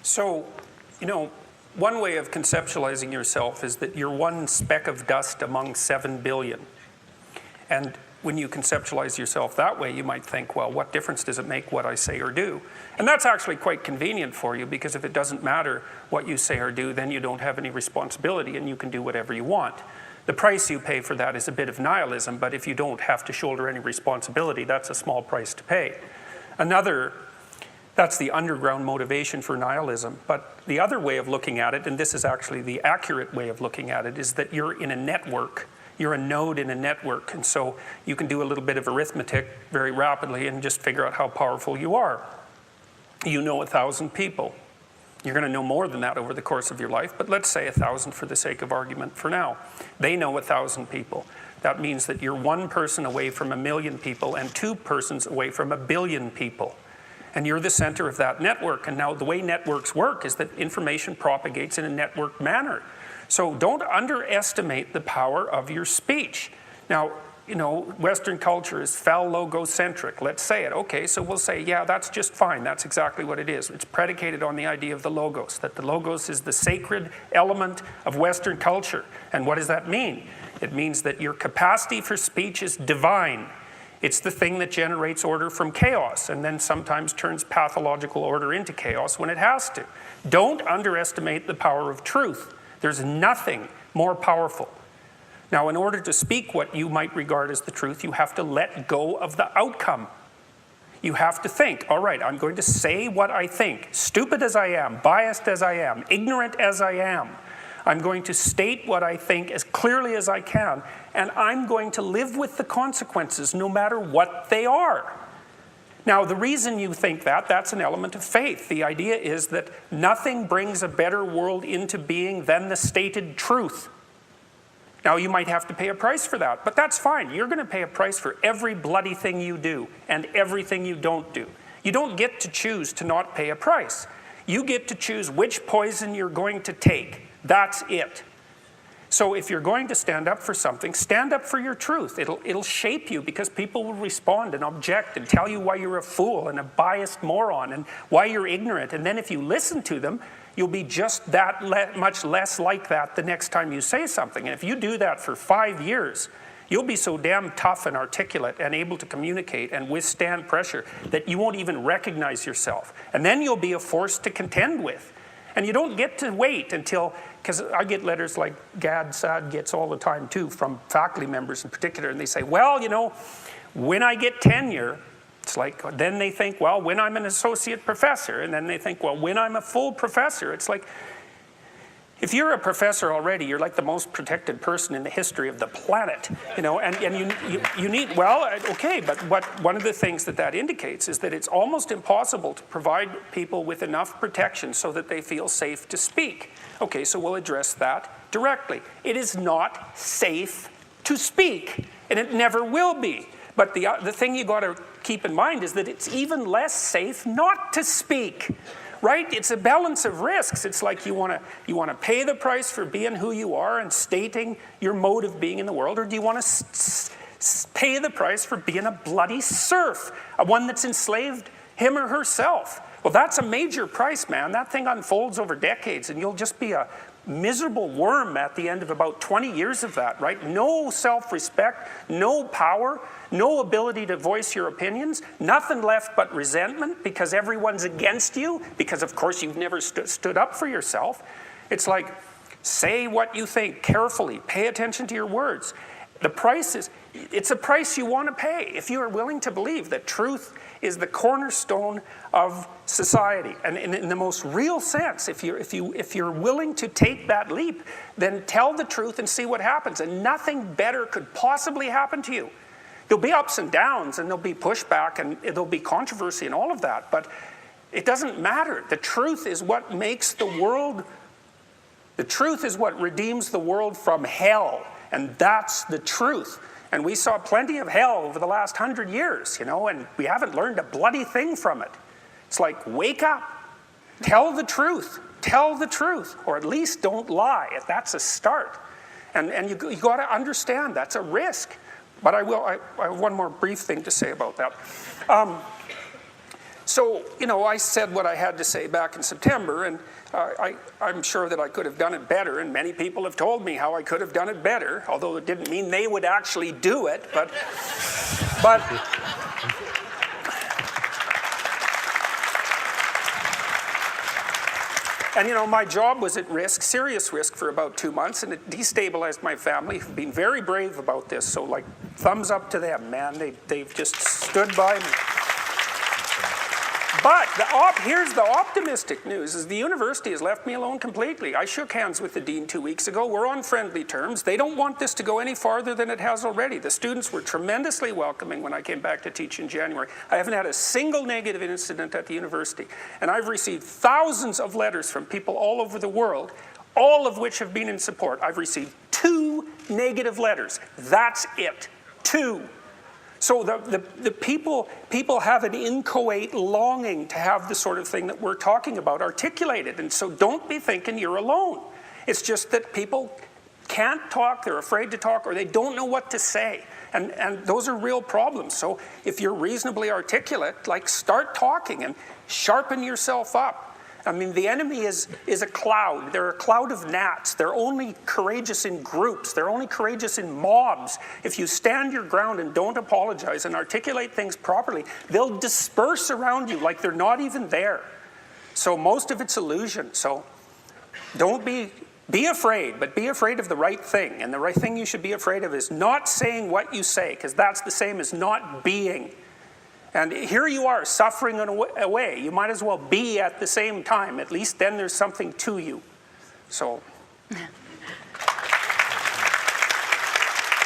So, one way of conceptualizing yourself is that you're one speck of dust among 7 billion. And when you conceptualize yourself that way, you might think, well, what difference does it make what I say or do? And that's actually quite convenient for you, because if it doesn't matter what you say or do, then you don't have any responsibility and you can do whatever you want. The price you pay for that is a bit of nihilism, but if you don't have to shoulder any responsibility, that's a small price to pay. That's the underground motivation for nihilism. But the other way of looking at it, and this is actually the accurate way of looking at it, is that you're in a network. You're a node in a network, and so you can do a little bit of arithmetic very rapidly and just figure out how powerful you are. You know 1,000 people. You're going to know more than that over the course of your life, but let's say 1,000 for the sake of argument for now. They know 1,000 people. That means that you're one person away from 1,000,000 people and 2 persons away from 1,000,000,000 people. And you're the center of that network. And now the way networks work is that information propagates in a networked manner. So don't underestimate the power of your speech. Now, Western culture is phallogocentric. Let's say it. Okay, so we'll say, yeah, that's just fine. That's exactly what it is. It's predicated on the idea of the logos, that the logos is the sacred element of Western culture. And what does that mean? It means that your capacity for speech is divine. It's the thing that generates order from chaos and then sometimes turns pathological order into chaos when it has to. Don't underestimate the power of truth. There's nothing more powerful. Now, in order to speak what you might regard as the truth, you have to let go of the outcome. You have to think, all right, I'm going to say what I think, stupid as I am, biased as I am, ignorant as I am. I'm going to state what I think as clearly as I can, and I'm going to live with the consequences no matter what they are. Now, the reason you think that's an element of faith. The idea is that nothing brings a better world into being than the stated truth. Now, you might have to pay a price for that, but that's fine. You're going to pay a price for every bloody thing you do and everything you don't do. You don't get to choose to not pay a price. You get to choose which poison you're going to take. That's it. So if you're going to stand up for something, stand up for your truth. It'll shape you, because people will respond and object and tell you why you're a fool and a biased moron and why you're ignorant. And then if you listen to them, you'll be just that much less like that the next time you say something. And if you do that for 5 years, you'll be so damn tough and articulate and able to communicate and withstand pressure that you won't even recognize yourself. And then you'll be a force to contend with. And you don't get to wait until, because I get letters like Sad gets all the time too, from faculty members in particular, and they say, well, when I get tenure, it's like, then they think, well, when I'm an associate professor, and then they think, well, when I'm a full professor. It's like, if you're a professor already, you're like the most protected person in the history of the planet, and you need, well, okay, but one of the things that indicates is that it's almost impossible to provide people with enough protection so that they feel safe to speak. Okay, so we'll address that directly. It is not safe to speak, and it never will be. But the thing you got to keep in mind is that it's even less safe not to speak. Right? It's a balance of risks. It's like you want to pay the price for being who you are and stating your mode of being in the world, or do you want to pay the price for being a bloody serf, one that's enslaved him or herself? Well, that's a major price, man. That thing unfolds over decades, and you'll just be a miserable worm at the end of about 20 years of that, right? No self-respect, no power, no ability to voice your opinions, nothing left but resentment because everyone's against you, because of course you've never stood up for yourself. It's like, say what you think carefully, pay attention to your words. The price it's a price you want to pay if you are willing to believe that truth is the cornerstone of society. And in the most real sense, if you're willing to take that leap, then tell the truth and see what happens. And nothing better could possibly happen to you. There'll be ups and downs, and there'll be pushback, and there'll be controversy and all of that, but it doesn't matter. The truth is what makes the world, the truth is what redeems the world from hell, and that's the truth. And we saw plenty of hell over the last 100 years, and we haven't learned a bloody thing from it. It's like, wake up, tell the truth, or at least don't lie. That's a start. And you got to understand that's a risk. But I have one more brief thing to say about that. So, you know, I said what I had to say back in September, and I'm sure that I could have done it better, and many people have told me how I could have done it better, although it didn't mean they would actually do it, but and, you know, my job was at risk, serious risk, for about 2 months, and it destabilized my family, who've been very brave about this. So, like, thumbs up to them, man. They've just stood by me. But here's the optimistic news, is the university has left me alone completely. I shook hands with the dean 2 weeks ago. We're on friendly terms. They don't want this to go any farther than it has already. The students were tremendously welcoming when I came back to teach in January. I haven't had a single negative incident at the university. And I've received thousands of letters from people all over the world, all of which have been in support. I've received 2 negative letters. That's it. 2. So the people have an inchoate longing to have the sort of thing that we're talking about articulated. And so don't be thinking you're alone. It's just that people can't talk, they're afraid to talk, or they don't know what to say. And those are real problems. So if you're reasonably articulate, like, start talking and sharpen yourself up. I mean, the enemy is a cloud. They're a cloud of gnats. They're only courageous in groups. They're only courageous in mobs. If you stand your ground and don't apologize and articulate things properly, they'll disperse around you like they're not even there. So most of it's illusion. So don't be afraid, but be afraid of the right thing. And the right thing you should be afraid of is not saying what you say, because that's the same as not being. And here you are, suffering away. You might as well be at the same time. At least then there's something to you. So